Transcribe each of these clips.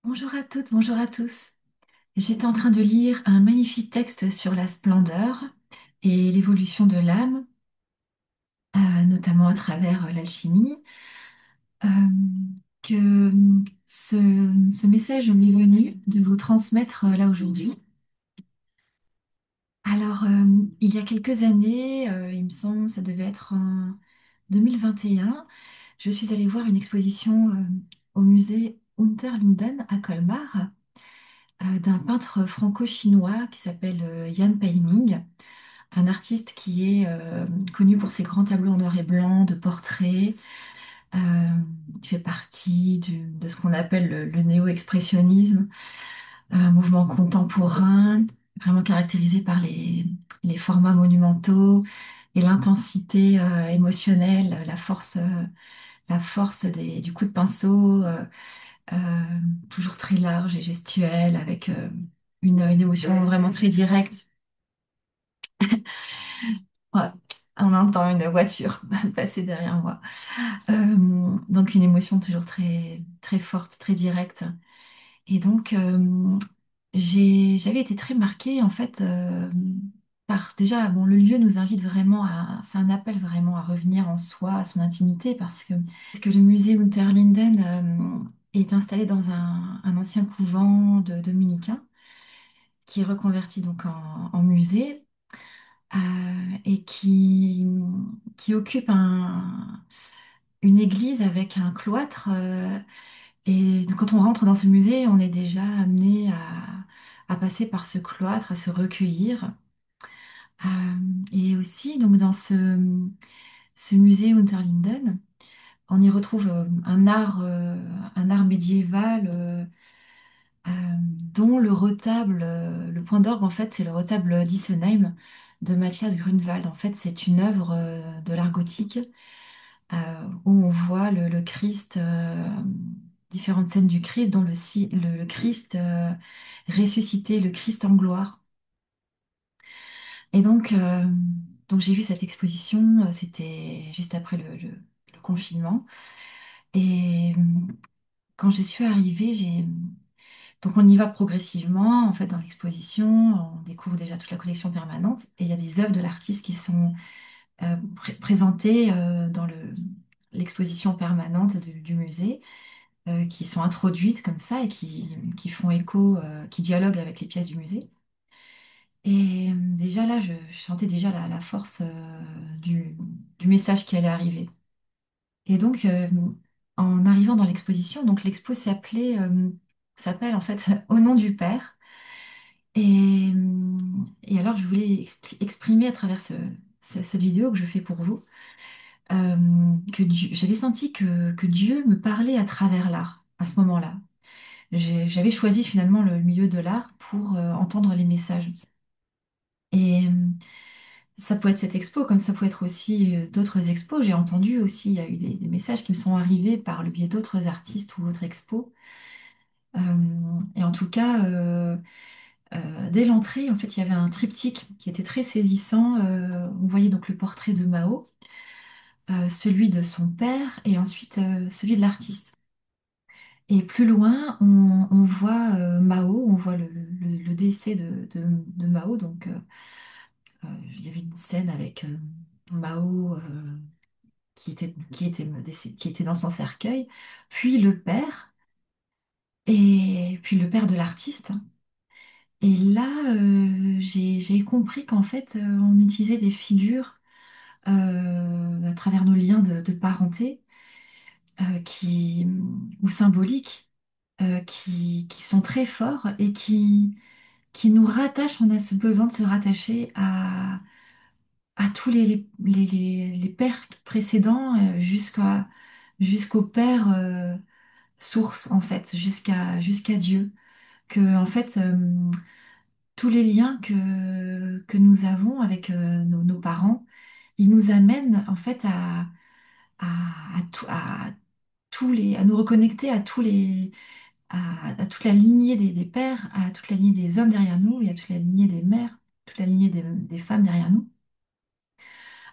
Bonjour à toutes, bonjour à tous. J'étais en train de lire un magnifique texte sur la splendeur et l'évolution de l'âme, notamment à travers l'alchimie, euh, que ce message m'est venu de vous transmettre là aujourd'hui. Alors, il y a quelques années, il me semble, ça devait être en 2021, je suis allée voir une exposition au musée Unterlinden à Colmar d'un peintre franco-chinois qui s'appelle Yan Peiming, un artiste qui est connu pour ses grands tableaux en noir et blanc de portraits, euh, qui fait partie de ce qu'on appelle le néo-expressionnisme, un mouvement contemporain, vraiment caractérisé par les formats monumentaux et l'intensité émotionnelle, la force du coup de pinceau. Euh, Toujours très large et gestuelle, avec une émotion vraiment très directe. Ouais, on entend une voiture passer derrière moi. Donc une émotion toujours très, très forte, très directe. Et donc j'avais été très marquée en fait par déjà, bon, le lieu nous invite vraiment c'est un appel vraiment à revenir en soi, à son intimité, parce que le musée Unterlinden est installé dans un ancien couvent de dominicains qui est reconverti donc en musée euh, et qui occupe une église avec un cloître. Et donc, quand on rentre dans ce musée, on est déjà amené à passer par ce cloître, à se recueillir. Euh, et aussi, donc, dans ce musée Unterlinden, on y retrouve un art médiéval dont le retable, le point d'orgue, en fait, c'est le retable d'Isenheim de Matthias Grunewald. En fait, c'est une œuvre de l'art gothique où on voit le Christ, différentes scènes du Christ, dont le Christ ressuscité, le Christ en gloire. Et donc j'ai vu cette exposition, c'était juste après le confinement. Et quand je suis arrivée, donc on y va progressivement, en fait, dans l'exposition, on découvre déjà toute la collection permanente, et il y a des œuvres de l'artiste qui sont présentées dans l'exposition permanente du musée, qui sont introduites comme ça et qui font écho, qui dialoguent avec les pièces du musée. Et déjà là, je sentais déjà la force du message qui allait arriver. Et donc, en arrivant dans l'exposition, donc l'expo s'appelle en fait Au nom du Père. Et alors, je voulais exprimer à travers cette vidéo que je fais pour vous, euh, j'avais senti que Dieu me parlait à travers l'art à ce moment-là. J'avais choisi finalement le milieu de l'art pour entendre les messages. Et ça peut être cette expo, comme ça peut être aussi d'autres expos. J'ai entendu aussi, il y a eu des messages qui me sont arrivés par le biais d'autres artistes ou autres expos. Et en tout cas, dès l'entrée, en fait, il y avait un triptyque qui était très saisissant. On voyait donc le portrait de Mao, celui de son père et ensuite celui de l'artiste. Et plus loin, on voit Mao, on voit le décès de Mao. Donc, il y avait une scène avec Mao qui était dans son cercueil, puis le père, et puis le père de l'artiste. Et là, j'ai compris qu'en fait, on utilisait des figures à travers nos liens de parenté ou symboliques qui sont très forts et qui nous rattachent. On a ce besoin de se rattacher à tous les pères précédents jusqu'au Père source, en fait, jusqu'à Dieu. Que, en fait, tous les liens que nous avons avec nos parents, ils nous amènent, en fait, à à nous reconnecter à toute la lignée des pères, à toute la lignée des hommes derrière nous et à toute la lignée des mères, toute la lignée des femmes derrière nous.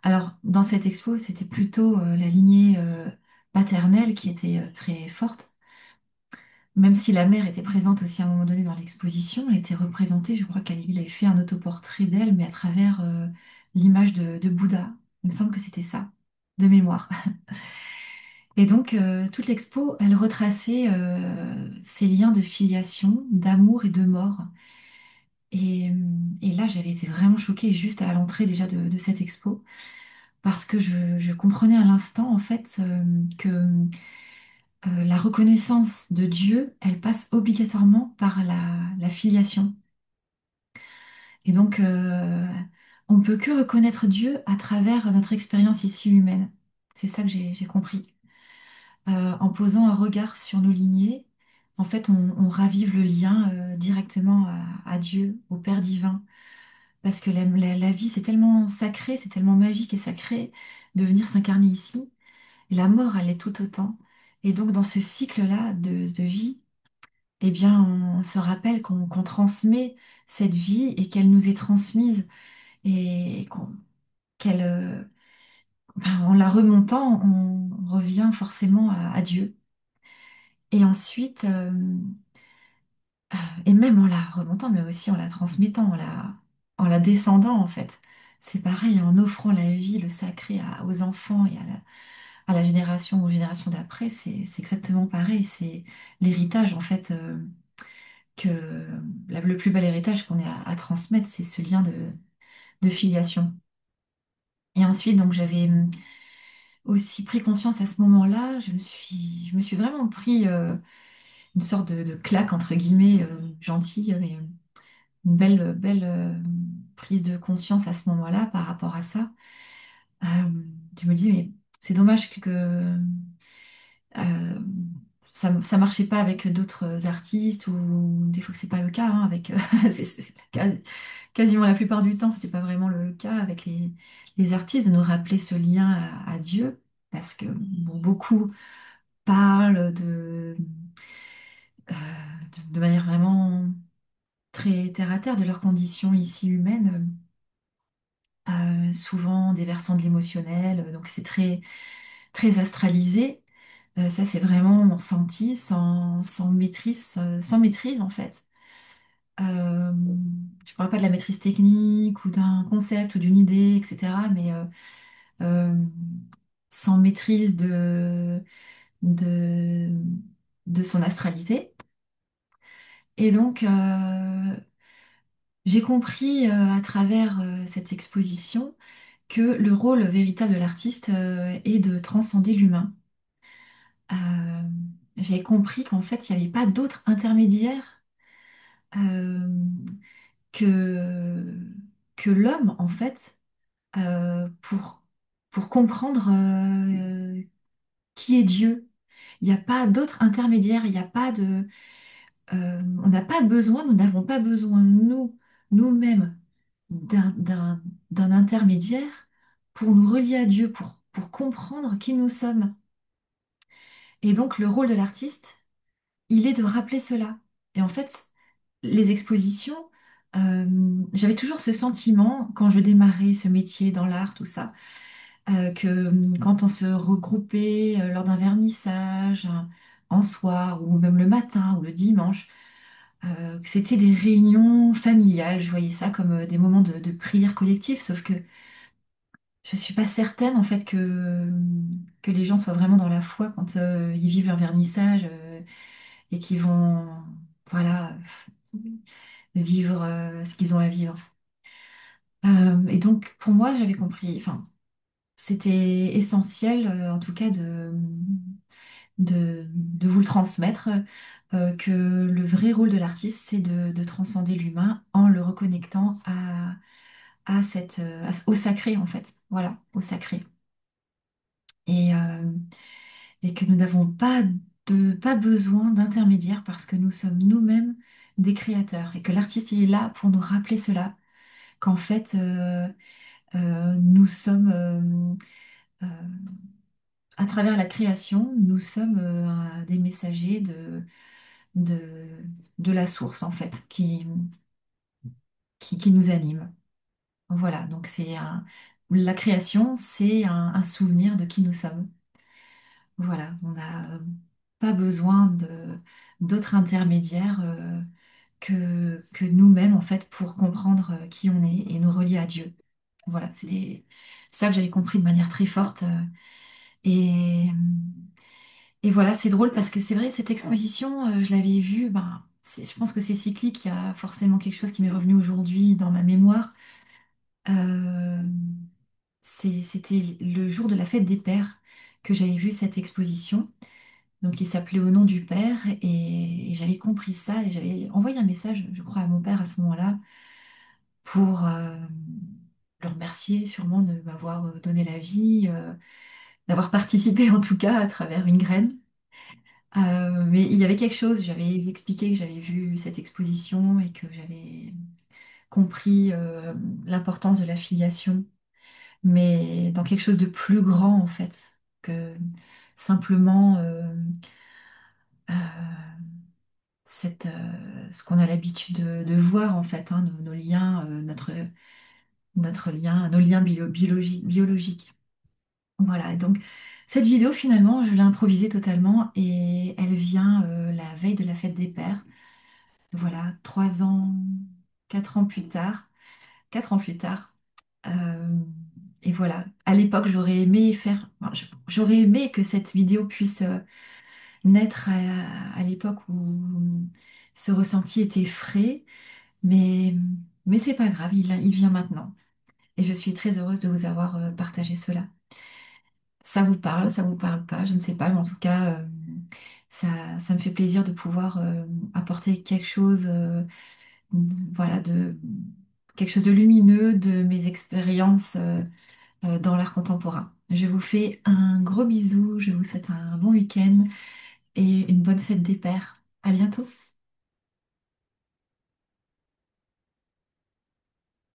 Alors, dans cette expo, c'était plutôt la lignée paternelle qui était très forte. même si la mère était présente aussi à un moment donné dans l'exposition, elle était représentée, je crois qu'il avait fait un autoportrait d'elle, mais à travers l'image de Bouddha. Il me semble que c'était ça, de mémoire. Et donc, toute l'expo, elle retraçait ces liens de filiation, d'amour et de mort. Et, et là, j'avais été vraiment choquée juste à l'entrée déjà de cette expo, parce que je comprenais à l'instant, en fait, que la reconnaissance de Dieu, elle passe obligatoirement par la filiation. Et donc, on ne peut que reconnaître Dieu à travers notre expérience ici humaine. C'est ça que j'ai compris. En posant un regard sur nos lignées, en fait, on ravive le lien directement à Dieu, au Père divin. Parce que la vie, c'est tellement sacré, c'est tellement magique et sacré de venir s'incarner ici. Et la mort, elle est tout autant. Et donc, dans ce cycle-là de vie, eh bien, on se rappelle qu'on transmet cette vie et qu'elle nous est transmise et qu'elle, enfin, en la remontant, on revient forcément à Dieu. Et ensuite, et même en la remontant, mais aussi en la transmettant, en la descendant, en fait. C'est pareil, en offrant la vie, le sacré aux enfants et à la génération, aux générations d'après, c'est exactement pareil. C'est l'héritage, en fait, que le plus bel héritage qu'on ait à transmettre, c'est ce lien de filiation. Et ensuite, donc, j'avais aussi pris conscience à ce moment-là, je me suis vraiment pris une sorte de claque, entre guillemets, gentille, mais une belle, belle prise de conscience à ce moment-là par rapport à ça. Euh, je me dis, mais c'est dommage que euh, ça marchait pas avec d'autres artistes, ou des fois que c'est pas le cas, hein, avec quasiment la plupart du temps, c'était pas vraiment le cas avec les artistes, de nous rappeler ce lien à Dieu, parce que bon, beaucoup parlent de manière vraiment très terre à terre de leurs conditions ici humaines, souvent des versants de l'émotionnel, donc c'est très, très astralisé. Ça, c'est vraiment mon ressenti, sans maîtrise en fait. Euh, je ne parle pas de la maîtrise technique ou d'un concept ou d'une idée, etc., mais euh, sans maîtrise de, de son astralité. Et donc, j'ai compris à travers cette exposition que le rôle véritable de l'artiste est de transcender l'humain. Euh, j'ai compris qu'en fait, il n'y avait pas d'autre intermédiaire euh, que, que l'homme, en fait, pour comprendre qui est Dieu. Il n'y a pas d'autre intermédiaire, il n'y a pas on n'a pas besoin, nous n'avons pas besoin, nous-mêmes, d'un intermédiaire pour nous relier à Dieu, pour comprendre qui nous sommes. Et donc, le rôle de l'artiste, il est de rappeler cela. Et en fait, les expositions, j'avais toujours ce sentiment, quand je démarrais ce métier dans l'art, tout ça, que quand on se regroupait lors d'un vernissage, en soir, ou même le matin, ou le dimanche, que c'était des réunions familiales. Je voyais ça comme des moments de prière collective, sauf que je suis pas certaine en fait que les gens soient vraiment dans la foi quand ils vivent leur vernissage et qu'ils vont voilà vivre ce qu'ils ont à vivre. Et donc pour moi j'avais compris, enfin c'était essentiel en tout cas de vous le transmettre, que le vrai rôle de l'artiste c'est de transcender l'humain en le reconnectant au sacré en fait, voilà, au sacré. Et que nous n'avons pas besoin d'intermédiaire parce que nous sommes nous-mêmes des créateurs et que l'artiste il est là pour nous rappeler cela, qu'en fait nous sommes euh, à travers la création, nous sommes des messagers de, de la source en fait qui nous anime. Voilà, donc la création, c'est un souvenir de qui nous sommes. Voilà, on a. pas besoin d'autres intermédiaires que nous-mêmes, en fait, pour comprendre qui on est et nous relier à Dieu. Voilà, c'était ça que j'avais compris de manière très forte. Et, et voilà, c'est drôle parce que c'est vrai, cette exposition, je l'avais vue, ben, je pense que c'est cyclique, il y a forcément quelque chose qui m'est revenu aujourd'hui dans ma mémoire. Euh, C'était le jour de la fête des pères que j'avais vu cette exposition. Donc, il s'appelait Au nom du Père et j'avais compris ça et j'avais envoyé un message, je crois, à mon père à ce moment-là pour le remercier sûrement de m'avoir donné la vie, d'avoir participé en tout cas à travers une graine. Mais il y avait quelque chose, j'avais expliqué que j'avais vu cette exposition et que j'avais compris l'importance de la filiation, mais dans quelque chose de plus grand en fait, que simplement euh, ce qu'on a l'habitude de voir en fait, hein, nos liens, notre lien, nos liens biologiques. Voilà, donc cette vidéo finalement, je l'ai improvisée totalement et elle vient la veille de la fête des pères. Voilà, 3 ans, 4 ans plus tard, 4 ans plus tard. Euh, et voilà, à l'époque, j'aurais aimé faire, enfin, j'aurais aimé que cette vidéo puisse naître à l'époque où ce ressenti était frais, mais, mais c'est pas grave, il vient maintenant. Et je suis très heureuse de vous avoir partagé cela. Ça vous parle pas, je ne sais pas, mais en tout cas, ça me fait plaisir de pouvoir apporter quelque chose, voilà, quelque chose de lumineux de mes expériences dans l'art contemporain. Je vous fais un gros bisou, je vous souhaite un bon week-end et une bonne fête des pères. À bientôt.